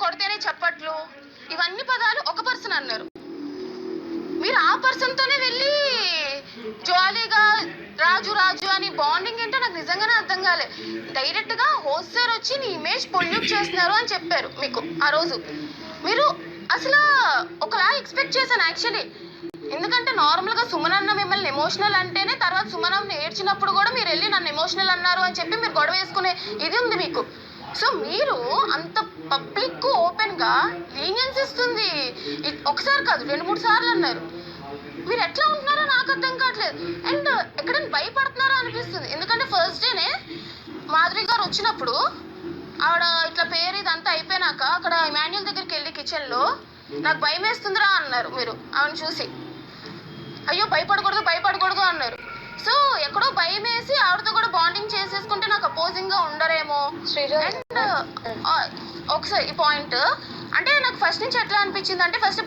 కొడితేనే చప్పట్లు, ఇవన్నీ పదాలు ఒక పర్సన్ అన్నారు. మీరు ఆ పర్సన్ తోనే వెళ్ళి జాలీగా రాజు రాజు అని బాండింగ్ ఏంటో నాకు నిజంగానే అర్థం కాలే. డైరెక్ట్ గా హోస్ట్ సార్ వచ్చి నీ ఇమేజ్ పొల్యూట్ చేస్తున్నారు అని చెప్పారు మీకు ఆ రోజు. మీరు అసలు ఒకలా ఎక్స్పెక్ట్ చేశాను యాక్చువల్లీ. ఎందుకంటే నార్మల్ గా సుమన్ అన్న మిమ్మల్ని ఎమోషనల్ అంటేనే, తర్వాత సుమన్ అన్న ఏడ్చినప్పుడు కూడా మీరు వెళ్ళి నన్ను ఎమోషనల్ అన్నారు అని చెప్పి మీరు గొడవ వేసుకునే ఇది ఉంది మీకు. సో మీరు అంత పబ్లిక్ ఓపెన్ గా లీనియన్స్ ఇస్తుంది ఒకసారి కాదు 2-3 సార్లు అన్నారు. మీరు ఎట్లా ఉంటున్నారో నాకు అర్థం కావట్లేదు. అండ్ ఎక్కడైనా భయపడుతున్నారో అనిపిస్తుంది. ఎందుకంటే ఫస్ట్ డేనే మాధురి గారు వచ్చినప్పుడు ఆవిడ ఇట్లా పేరు ఇదంతా అయిపోయినాక అక్కడ ఇమాన్యుల్ దగ్గరికి వెళ్ళి కిచెన్లో నాకు భయం వేస్తుందిరా అన్నారు. మీరు ఆవిడని చూసి అయ్యో భయపడకూడదు అన్నారు. సో ఎక్కడో భయం వేసి ఆవిడతో కూడా బాండింగ్ చేసేసుకుంటే నాకు అపోజింగ్ గా ఉండరేమో. అండ్ ఒకసారి ఈ పాయింట్ అంటే నాకు ఫస్ట్ నుంచి ఎట్లా అనిపించింది అంటే, ఫస్ట్